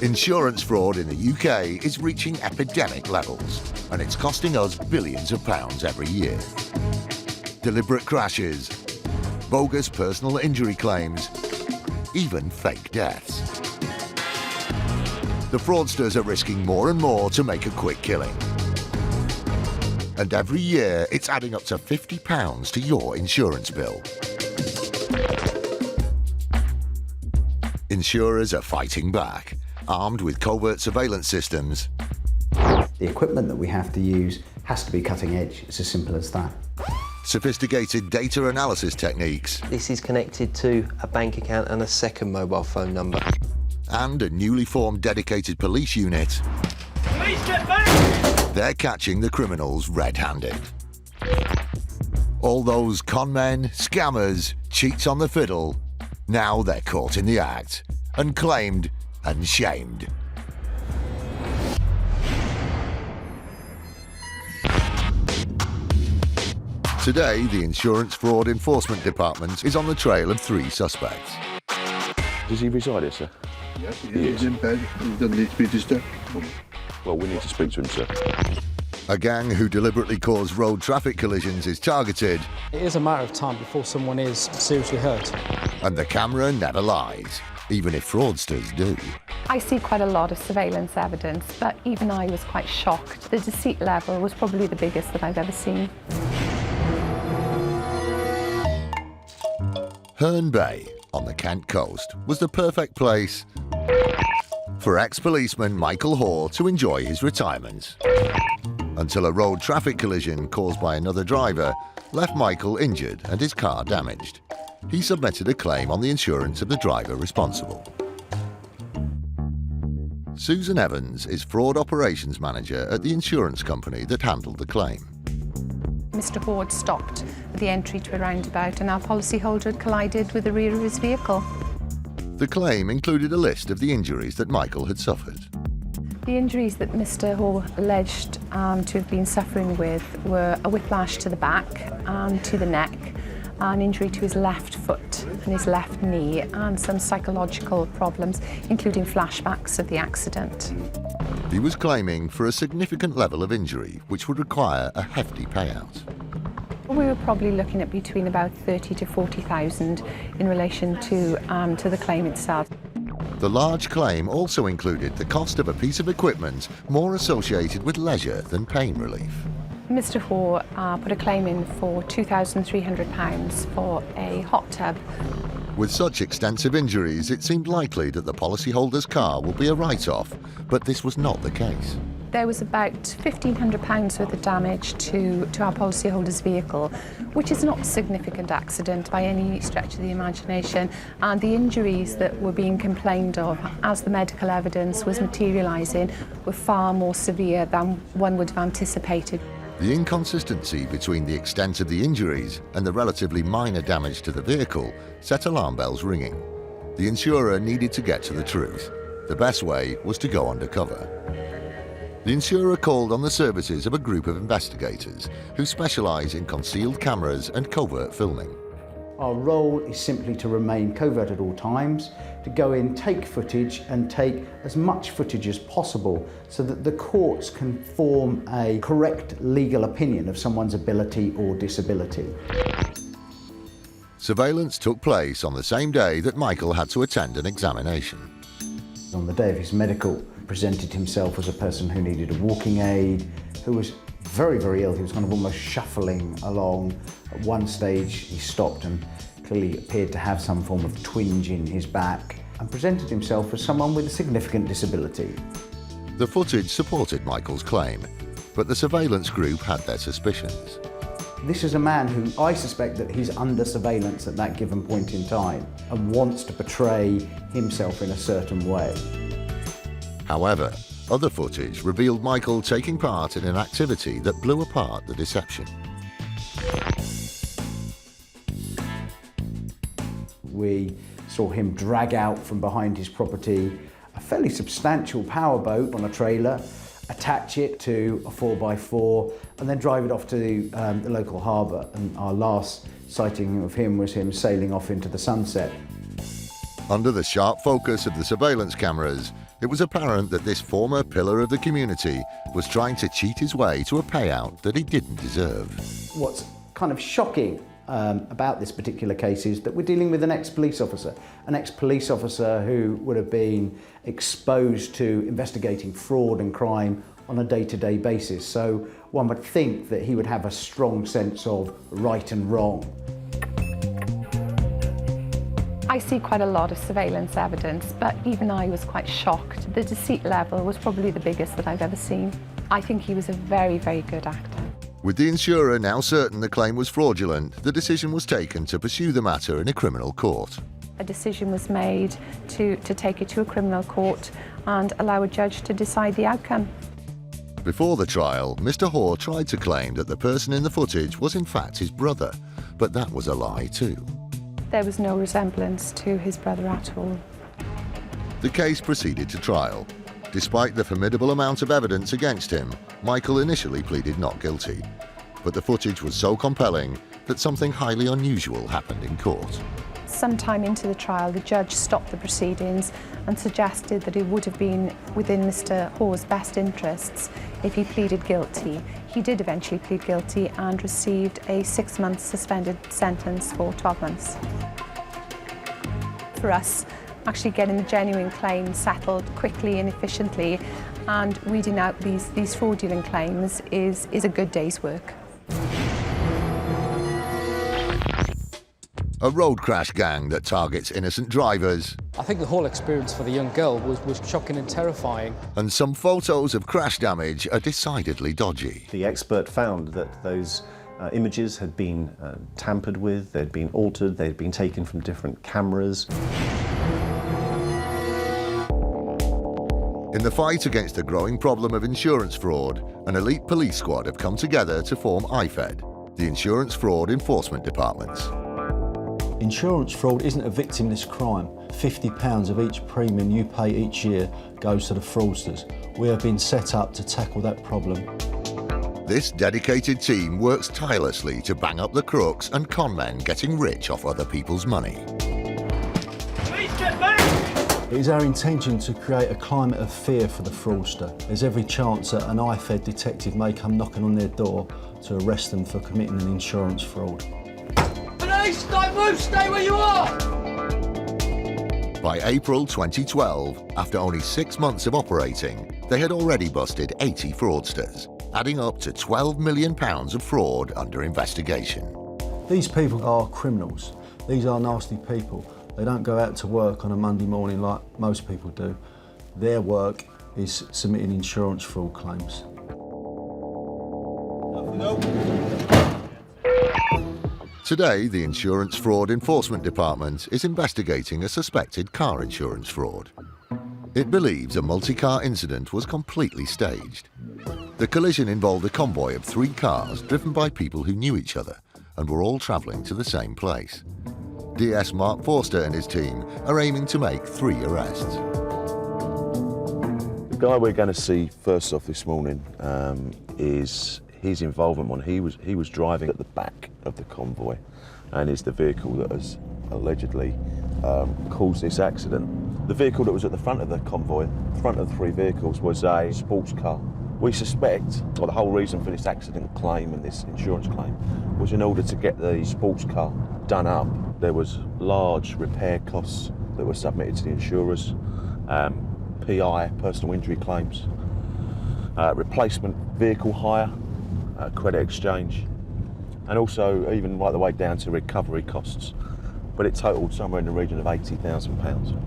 Insurance fraud in the UK is reaching epidemic levels, and it's costing us billions of pounds every year. Deliberate crashes, bogus personal injury claims, even fake deaths. The fraudsters are risking more and more to make a quick killing. And every year, it's adding up to £50 to your insurance bill. Insurers are fighting back, armed with covert surveillance systems. The equipment that we have to use has to be cutting edge. It's as simple as that. Sophisticated data analysis techniques. This is connected to a bank account and a second mobile phone number. And a newly formed dedicated police unit. Police, get back! They're catching the criminals red-handed. All those con men, scammers, cheats on the fiddle, now they're caught in the act and claimed and shamed. Today, the Insurance Fraud Enforcement Department is on the trail of 3 suspects. Does he reside here, sir? Yes, he's in bed. He doesn't need to be disturbed. Well, we need to speak to him, sir. A gang who deliberately cause road traffic collisions is targeted. It is a matter of time before someone is seriously hurt. And the camera never lies, even if fraudsters do. I see quite a lot of surveillance evidence, but even I was quite shocked. The deceit level was probably the biggest that I've ever seen. Herne Bay, on the Kent coast, was the perfect place for ex-policeman Michael Hoare to enjoy his retirement. Until a road traffic collision caused by another driver left Michael injured and his car damaged. He submitted a claim on the insurance of the driver responsible. Susan Evans is fraud operations manager at the insurance company that handled the claim. Mr. Hoare stopped at the entry to a roundabout and our policyholder had collided with the rear of his vehicle. The claim included a list of the injuries that Michael had suffered. The injuries that Mr. Hoare alleged to have been suffering with were a whiplash to the back and to the neck, an injury to his left foot and his left knee, and some psychological problems, including flashbacks of the accident. He was claiming for a significant level of injury, which would require a hefty payout. We were probably looking at between about 30 to 40,000 in relation to the claim itself. The large claim also included the cost of a piece of equipment more associated with leisure than pain relief. Mr. Hoare put a claim in for £2,300 for a hot tub. With such extensive injuries, it seemed likely that the policyholder's car would be a write-off, but this was not the case. There was about £1,500 worth of damage to our policyholder's vehicle, which is not a significant accident by any stretch of the imagination, and the injuries that were being complained of as the medical evidence was materialising were far more severe than one would have anticipated. The inconsistency between the extent of the injuries and the relatively minor damage to the vehicle set alarm bells ringing. The insurer needed to get to the truth. The best way was to go undercover. The insurer called on the services of a group of investigators who specialise in concealed cameras and covert filming. Our role is simply to remain covert at all times, to go in, take footage and take as much footage as possible so that the courts can form a correct legal opinion of someone's ability or disability. Surveillance took place on the same day that Michael had to attend an examination. On the day of his medical, presented himself as a person who needed a walking aid, who was very, very ill. He was kind of almost shuffling along. At one stage, he stopped and clearly appeared to have some form of twinge in his back and presented himself as someone with a significant disability. The footage supported Michael's claim, but the surveillance group had their suspicions. This is a man who I suspect that he's under surveillance at that given point in time and wants to portray himself in a certain way. However, other footage revealed Michael taking part in an activity that blew apart the deception. We saw him drag out from behind his property a fairly substantial powerboat on a trailer, attach it to a 4x4 and then drive it off to the local harbour. And our last sighting of him was him sailing off into the sunset. Under the sharp focus of the surveillance cameras, It was apparent that this former pillar of the community was trying to cheat his way to a payout that he didn't deserve. What's kind of shocking about this particular case is that we're dealing with an ex-police officer who would have been exposed to investigating fraud and crime on a day-to-day basis. So one would think that he would have a strong sense of right and wrong. I see quite a lot of surveillance evidence, but even I was quite shocked. The deceit level was probably the biggest that I've ever seen. I think he was a very, very good actor. With the insurer now certain the claim was fraudulent, the decision was taken to pursue the matter in a criminal court. A decision was made to take it to a criminal court and allow a judge to decide the outcome. Before the trial, Mr. Hoare tried to claim that the person in the footage was in fact his brother, but that was a lie too. There was no resemblance to his brother at all. The case proceeded to trial. Despite the formidable amount of evidence against him, Michael initially pleaded not guilty. But the footage was so compelling that something highly unusual happened in court. Sometime into the trial, the judge stopped the proceedings and suggested that it would have been within Mr. Hoare's best interests if he pleaded guilty. He did eventually plead guilty and received a 6-month suspended sentence for 12 months. For us, actually getting the genuine claims settled quickly and efficiently and weeding out these fraudulent claims is a good day's work. A road crash gang that targets innocent drivers, I think the whole experience for the young girl was shocking and terrifying. and some photos of crash damage are decidedly dodgy. The expert found that those images had been tampered with, they'd been altered, they'd been taken from different cameras. In the fight against the growing problem of insurance fraud, an elite police squad have come together to form IFED, the Insurance Fraud Enforcement Department. Insurance fraud isn't a victimless crime. £50 of each premium you pay each year goes to the fraudsters. We have been set up to tackle that problem. This dedicated team works tirelessly to bang up the crooks and con men getting rich off other people's money. Please get back! It is our intention to create a climate of fear for the fraudster. There's every chance that an IFED detective may come knocking on their door to arrest them for committing an insurance fraud. Police, don't move, stay where you are! By April 2012, after only 6 months of operating, they had already busted 80 fraudsters, adding up to £12 million of fraud under investigation. These people are criminals. These are nasty people. They don't go out to work on a Monday morning like most people do. Their work is submitting insurance fraud claims. Today, the Insurance Fraud Enforcement Department is investigating a suspected car insurance fraud. It believes a multi-car incident was completely staged. The collision involved a convoy of 3 cars driven by people who knew each other and were all travelling to the same place. DS Mark Forster and his team are aiming to make 3 arrests. The guy we're going to see first off this morning is his involvement when he was driving at the back of the convoy and is the vehicle that has allegedly caused this accident. The vehicle that was at the front of the convoy, front of the 3 vehicles, was a sports car. We suspect, or the whole reason for this accident claim and this insurance claim was in order to get the sports car done up. There was large repair costs that were submitted to the insurers, PI, personal injury claims, replacement vehicle hire, credit exchange, and also even right the way down to recovery costs. But it totalled somewhere in the region of £80,000.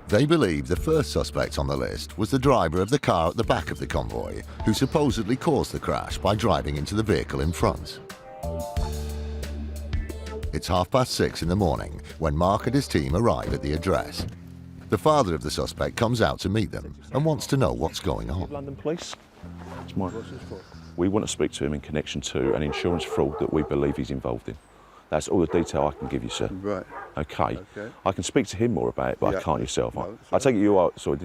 They believe the first suspect on the list was the driver of the car at the back of the convoy, who supposedly caused the crash by driving into the vehicle in front. It's 6:30 in the morning when Mark and his team arrive at the address. The father of the suspect comes out to meet them and wants to know what's going on. London Police. It's Mike. We want to speak to him in connection to an insurance fraud that we believe he's involved in. That's all the detail I can give you, sir. Right. Okay. I can speak to him more about it, but Yeah. I can't yourself. No, I take it you are, sorry,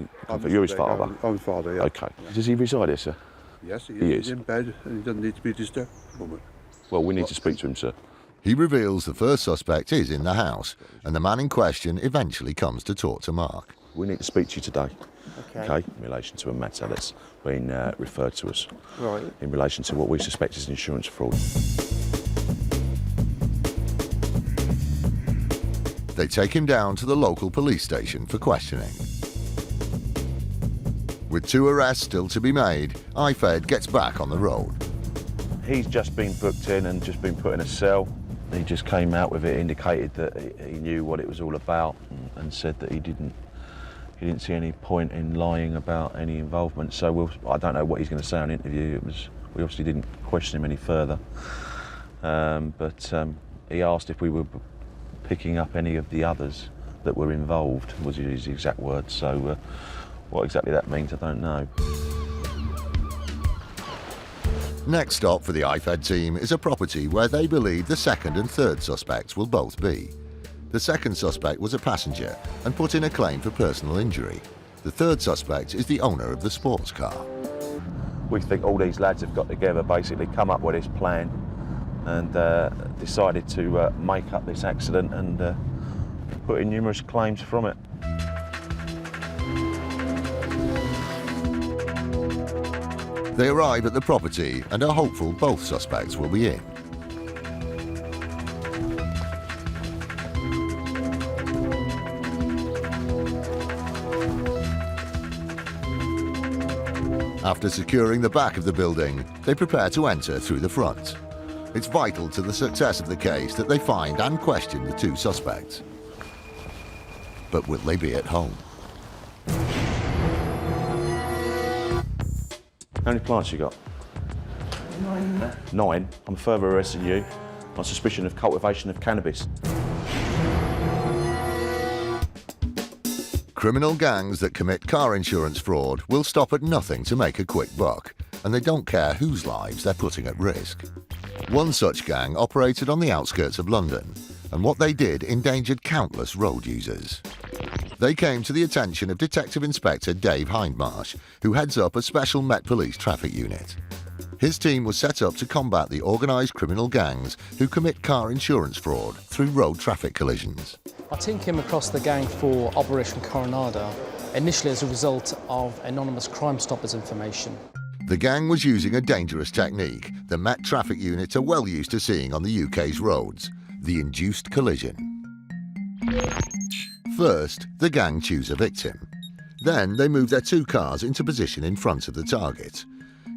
you're his father. I'm his father, yeah. Okay. Does he reside here, sir? Yes, He he's is. in bed and he doesn't need to be disturbed. Moment. Well, we need to speak to him, sir. He reveals the first suspect is in the house, and the man in question eventually comes to talk to Mark. We need to speak to you today, Okay. in relation to a matter that's been referred to us, Right. in relation to what we suspect is insurance fraud. They take him down to the local police station for questioning. With 2 arrests still to be made, IFED gets back on the road. He's just been booked in and just been put in a cell. He just came out with it, indicated that he knew what it was all about, and said that he didn't see any point in lying about any involvement. So I don't know what he's going to say on interview. We obviously didn't question him any further, but he asked if we were picking up any of the others that were involved, was his exact words. So what exactly that means, I don't know. Next stop for the IFED team is a property where they believe the second and third suspects will both be. The second suspect was a passenger and put in a claim for personal injury. The third suspect is the owner of the sports car. We think all these lads have got together, basically come up with this plan and decided to make up this accident and put in numerous claims from it. They arrive at the property and are hopeful both suspects will be in. After securing the back of the building, they prepare to enter through the front. It's vital to the success of the case that they find and question the 2 suspects. But will they be at home? How many clients you got? 9. 9. I'm further arresting you on suspicion of cultivation of cannabis. Criminal gangs that commit car insurance fraud will stop at nothing to make a quick buck, and they don't care whose lives they're putting at risk. One such gang operated on the outskirts of London, and what they did endangered countless road users. They came to the attention of Detective Inspector Dave Hindmarsh, who heads up a special Met Police traffic unit. His team was set up to combat the organised criminal gangs who commit car insurance fraud through road traffic collisions. Our team came across the gang for Operation Coronado, initially as a result of anonymous Crime Stoppers information. The gang was using a dangerous technique the Met traffic units are well used to seeing on the UK's roads: the induced collision. First, the gang choose a victim. Then they move their 2 cars into position in front of the target.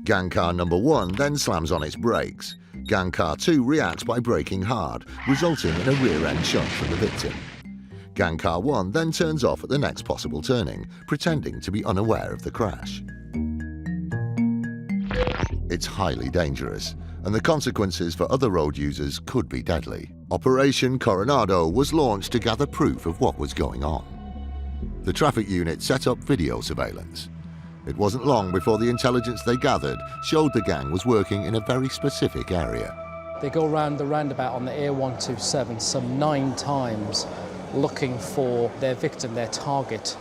Gang car number 1 then slams on its brakes. Gang car 2 reacts by braking hard, resulting in a rear-end shunt from the victim. Gang car 1 then turns off at the next possible turning, pretending to be unaware of the crash. It's highly dangerous, and the consequences for other road users could be deadly. Operation Coronado was launched to gather proof of what was going on. The traffic unit set up video surveillance. It wasn't long before the intelligence they gathered showed the gang was working in a very specific area. They go round the roundabout on the A127 some 9 times, looking for their victim, their target.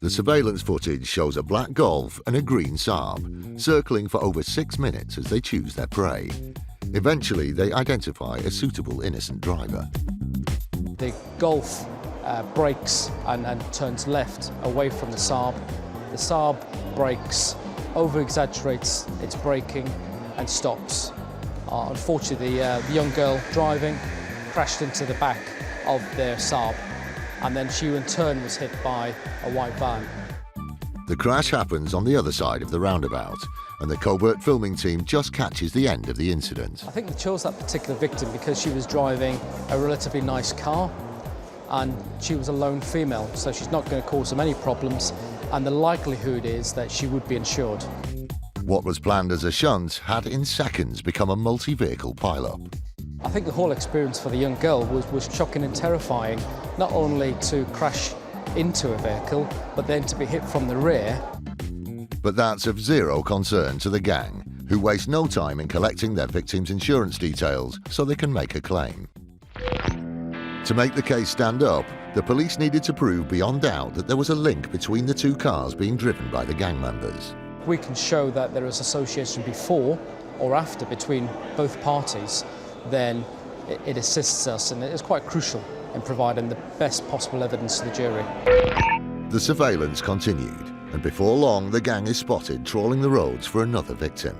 The surveillance footage shows a black Golf and a green Saab, circling for over 6 minutes as they choose their prey. Eventually, they identify a suitable innocent driver. The Golf brakes and turns left away from the Saab. The Saab brakes, over-exaggerates its braking and stops. Unfortunately, the young girl driving crashed into the back of their Saab, and then she in turn was hit by a white van. The crash happens on the other side of the roundabout, and the covert filming team just catches the end of the incident. I think they chose that particular victim because she was driving a relatively nice car, and she was a lone female, so she's not going to cause them any problems, and the likelihood is that she would be insured. What was planned as a shunt had in seconds become a multi-vehicle pile-up. I think the whole experience for the young girl was shocking and terrifying, not only to crash into a vehicle, but then to be hit from the rear. But that's of zero concern to the gang, who waste no time in collecting their victims' insurance details so they can make a claim. To make the case stand up, the police needed to prove beyond doubt that there was a link between the 2 cars being driven by the gang members. We can show that there is association before or after between both parties, then it assists us, and it is quite crucial in providing the best possible evidence to the jury. The surveillance continued, and before long the gang is spotted trawling the roads for another victim.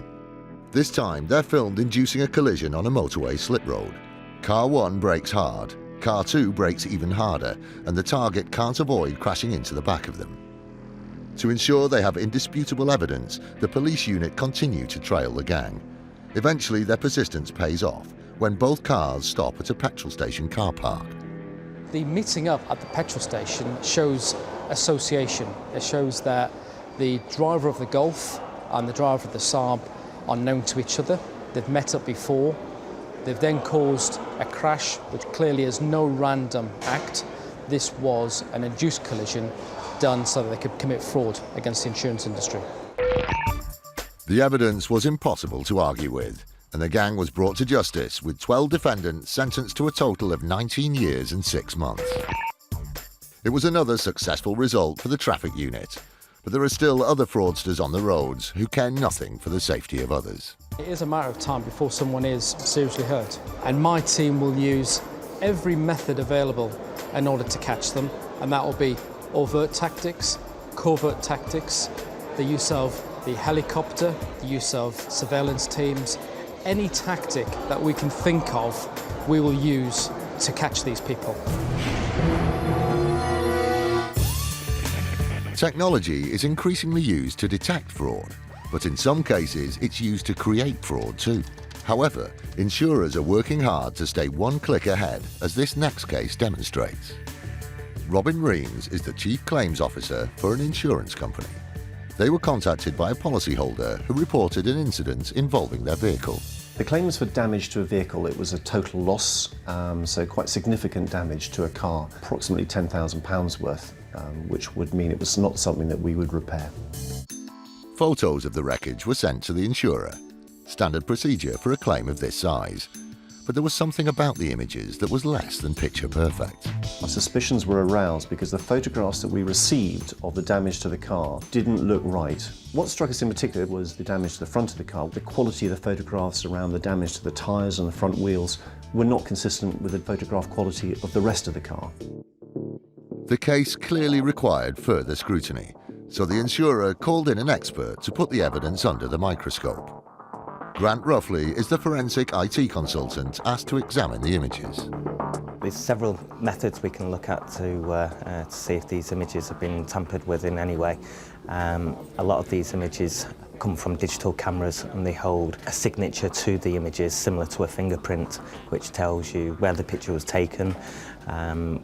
This time they're filmed inducing a collision on a motorway slip road. Car 1 brakes hard, Car 2 brakes even harder, and the target can't avoid crashing into the back of them. To ensure they have indisputable evidence, the police unit continue to trail the gang. Eventually their persistence pays off when both cars stop at a petrol station car park. The meeting up at the petrol station shows association. It shows that the driver of the Golf and the driver of the Saab are known to each other. They've met up before. They've then caused a crash, which clearly is no random act. This was an induced collision done so that they could commit fraud against the insurance industry. The evidence was impossible to argue with, and the gang was brought to justice with 12 defendants sentenced to a total of 19 years and 6 months. It was another successful result for the traffic unit, but there are still other fraudsters on the roads who care nothing for the safety of others. It is a matter of time before someone is seriously hurt, and my team will use every method available in order to catch them, and that will be overt tactics, covert tactics, the use of the helicopter, the use of surveillance teams. Any tactic that we can think of, we will use to catch these people. Technology is increasingly used to detect fraud, but in some cases it's used to create fraud too. However, insurers are working hard to stay one click ahead, as this next case demonstrates. Robin Reams is the Chief Claims Officer for an insurance company. They were contacted by a policyholder who reported an incident involving their vehicle. The claim was for damage to a vehicle. It was a total loss, so quite significant damage to a car, approximately £10,000 worth, which would mean it was not something that we would repair. Photos of the wreckage were sent to the insurer, standard procedure for a claim of this size. But there was something about the images that was less than picture perfect. Our suspicions were aroused because the photographs that we received of the damage to the car didn't look right. What struck us in particular was the damage to the front of the car. The quality of the photographs around the damage to the tyres and the front wheels were not consistent with the photograph quality of the rest of the car. The case clearly required further scrutiny, so the insurer called in an expert to put the evidence under the microscope. Grant Ruffley is the forensic IT consultant asked to examine the images. There's several methods we can look at to see if these images have been tampered with in any way. A lot of these images come from digital cameras and they hold a signature to the images similar to a fingerprint, which tells you where the picture was taken,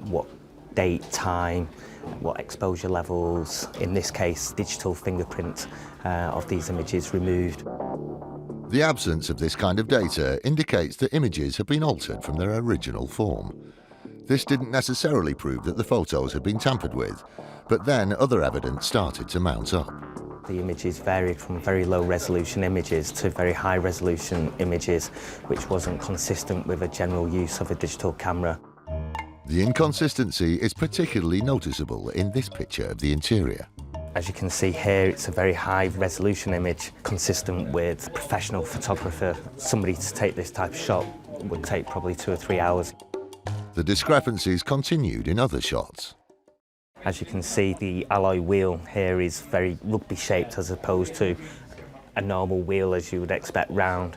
what date, time, what exposure levels. In this case, digital fingerprint of these images removed. The absence of this kind of data indicates that images have been altered from their original form. This didn't necessarily prove that the photos had been tampered with, but then other evidence started to mount up. The images varied from very low resolution images to very high resolution images, which wasn't consistent with a general use of a digital camera. The inconsistency is particularly noticeable in this picture of the interior. As you can see here, it's a very high resolution image, consistent with a professional photographer. Somebody to take this type of shot would take probably 2 or 3 hours. The discrepancies continued in other shots. As you can see, the alloy wheel here is very rugby shaped as opposed to a normal wheel as you would expect round,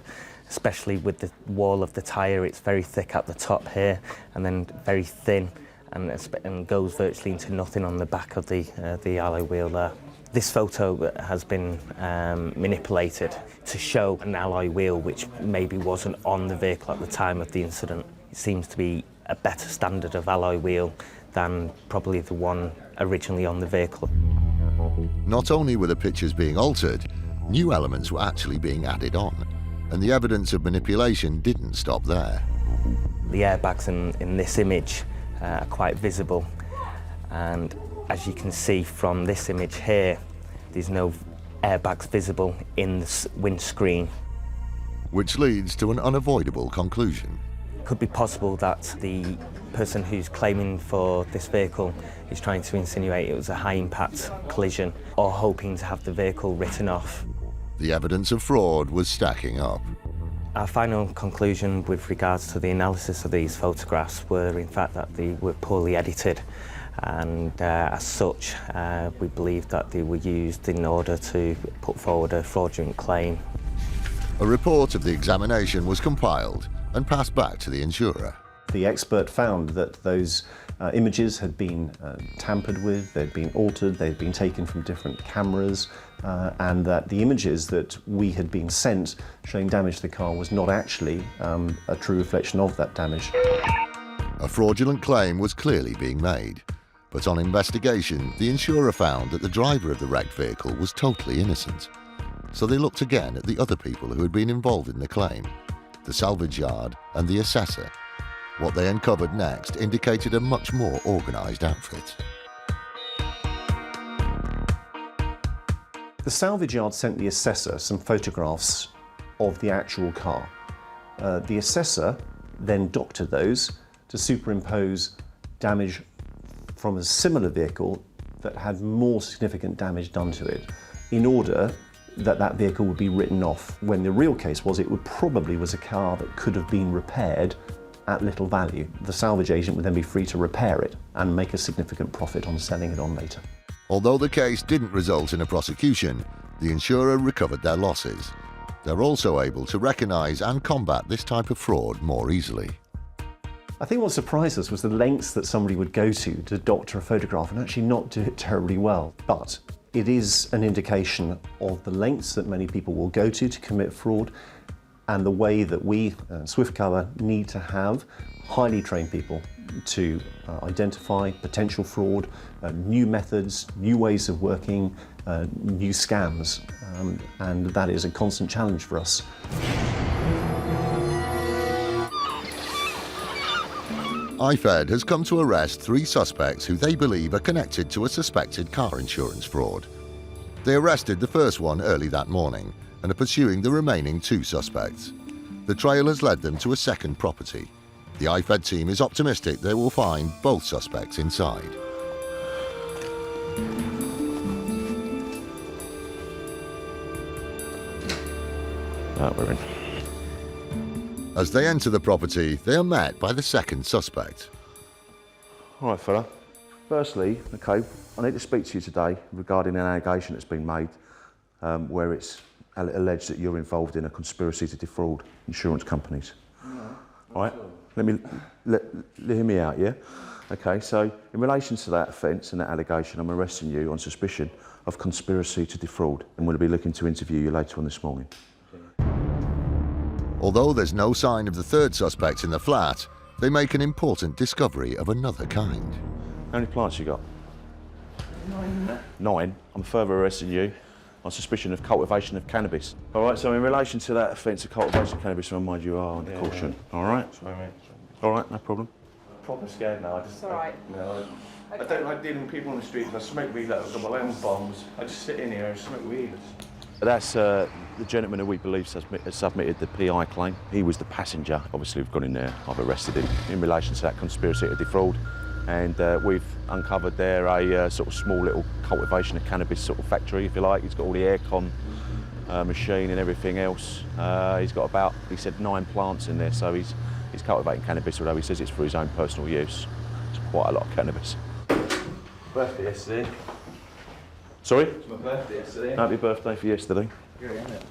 especially with the wall of the tyre. It's very thick at the top here and then very thin, and goes virtually into nothing on the back of the alloy wheel there. This photo has been manipulated to show an alloy wheel which maybe wasn't on the vehicle at the time of the incident. It seems to be a better standard of alloy wheel than probably the one originally on the vehicle. Not only were the pictures being altered, new elements were actually being added on, and the evidence of manipulation didn't stop there. The airbags in this image are quite visible, and as you can see from this image here, there's no airbags visible in the windscreen. Which leads to an unavoidable conclusion. It could be possible that the person who's claiming for this vehicle is trying to insinuate it was a high-impact collision or hoping to have the vehicle written off. The evidence of fraud was stacking up. Our final conclusion with regards to the analysis of these photographs were in fact that they were poorly edited, and as such we believe that they were used in order to put forward a fraudulent claim. A report of the examination was compiled and passed back to the insurer. The expert found that those images had been tampered with, they'd been altered, they'd been taken from different cameras, and that the images that we had been sent showing damage to the car was not actually a true reflection of that damage. A fraudulent claim was clearly being made, but on investigation, the insurer found that the driver of the wrecked vehicle was totally innocent. So they looked again at the other people who had been involved in the claim, the salvage yard and the assessor. What they uncovered next indicated a much more organised outfit. The salvage yard sent the assessor some photographs of the actual car. The assessor then doctored those to superimpose damage from a similar vehicle that had more significant damage done to it, in order that that vehicle would be written off, when the real case was it probably was a car that could have been repaired at little value. The salvage agent would then be free to repair it and make a significant profit on selling it on later. Although the case didn't result in a prosecution, the insurer recovered their losses. They're also able to recognise and combat this type of fraud more easily. I think what surprised us was the lengths that somebody would go to doctor a photograph and actually not do it terribly well. But it is an indication of the lengths that many people will go to commit fraud, and the way that we, Swiftcover, need to have highly trained people to identify potential fraud, new methods, new ways of working, new scams, and that is a constant challenge for us. IFED has come to arrest 3 suspects who they believe are connected to a suspected car insurance fraud. They arrested the first one early that morning and are pursuing the remaining 2 suspects. The trail has led them to a second property. The IFED team is optimistic they will find both suspects inside. We're in. As they enter the property, they are met by the second suspect. All right, fella. Firstly, okay, I need to speak to you today regarding an allegation that's been made where it's alleged that you're involved in a conspiracy to defraud insurance companies. No. All right, hear me out, yeah? Okay, so in relation to that offence and that allegation, I'm arresting you on suspicion of conspiracy to defraud, and we'll be looking to interview you later on this morning. Although there's no sign of the third suspect in the flat, they make an important discovery of another kind. How many plants you got? 9. 9? I'm further arresting you on suspicion of cultivation of cannabis. All right, so in relation to that offence of cultivation of cannabis, I remind you are under caution. All right? Sorry, mate. All right, no problem. I'm proper scared now. It's all right. I don't like dealing with people on the streets. I smoke weed like I've got my own bombs. I just sit in here and smoke weed. That's the gentleman who we believe has submitted the PI claim. He was the passenger. Obviously, we've gone in there. I've arrested him in relation to that conspiracy to defraud. And we've uncovered there a sort of small little cultivation of cannabis sort of factory, if you like. He's got all the aircon machine and everything else. He's got about, he said, 9 plants in there, so he's cultivating cannabis, although he says it's for his own personal use. It's quite a lot of cannabis. Birthday yesterday. Sorry? It's my birthday yesterday. Happy birthday for yesterday. Yeah, isn't it?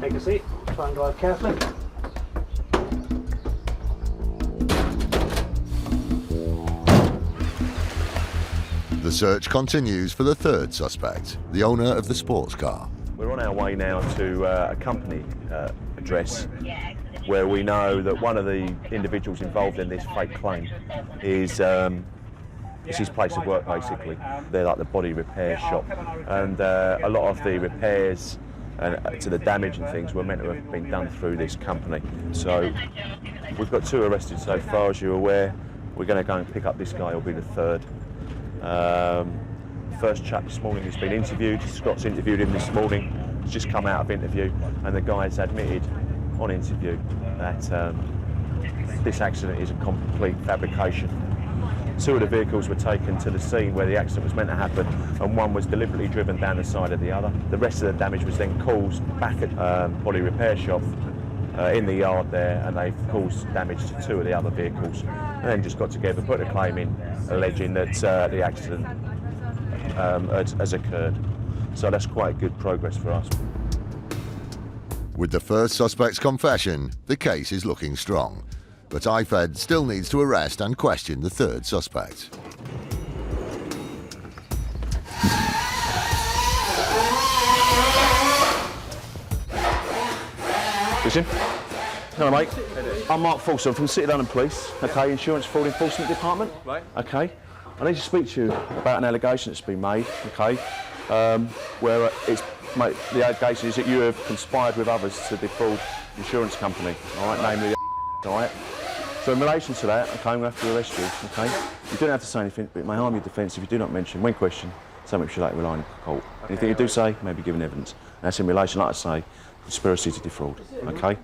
Take a seat. Try and drive carefully. The search continues for the third suspect, the owner of the sports car. We're on our way now to a company address where we know that one of the individuals involved in this fake claim is it's his place of work, basically. They're like the body repair shop, and a lot of the repairs to the damage and things were meant to have been done through this company. So we've got 2 arrested so far, as you're aware. We're going to go and pick up this guy. He'll be the third. First chap this morning has been interviewed. Scott's interviewed him this morning. He's just come out of interview, and the guy's admitted on interview that this accident is a complete fabrication. 2 of the vehicles were taken to the scene where the accident was meant to happen, and 1 was deliberately driven down the side of the other. The rest of the damage was then caused back at body repair shop in the yard there, and they've caused damage to 2 of the other vehicles, and then just got together, put a claim in, alleging that the accident has occurred. So that's quite good progress for us. With the first suspect's confession, the case is looking strong, but IFED still needs to arrest and question the third suspect. Listen. Hello, mate. I'm Mark Fulson from City London Police, okay, Insurance Fraud Enforcement Department. Right. Okay. I need to speak to you about an allegation that's been made, okay, where the allegation is that you have conspired with others to defraud the insurance company, all right, namely all right. So in relation to that, okay, I'm going to have to arrest you, okay. You don't have to say anything, but it may harm your defence if you do not mention, when questioned, something which you later rely on in court. Okay, anything you do say may be given evidence. And that's in relation, like I say, conspiracy to defraud, okay?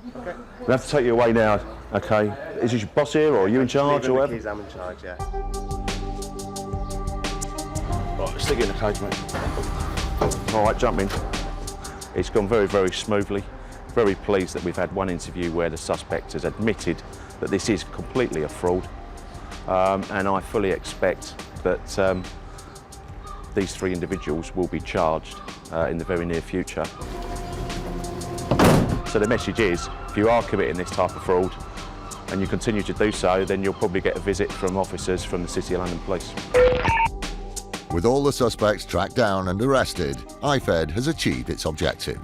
We have to take you away now, okay? Is this your boss here, or are you in charge, or whatever? I'm in charge, yeah. Right, stick it in the cage, mate. All right, jump in. It's gone very, very smoothly. Very pleased that we've had one interview where the suspect has admitted that this is completely a fraud, and I fully expect that these 3 individuals will be charged in the very near future. So the message is, if you are committing this type of fraud and you continue to do so, then you'll probably get a visit from officers from the City of London Police. With all the suspects tracked down and arrested, IFED has achieved its objective.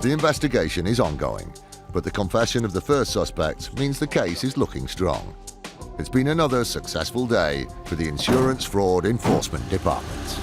The investigation is ongoing, but the confession of the first suspect means the case is looking strong. It's been another successful day for the Insurance Fraud Enforcement Department.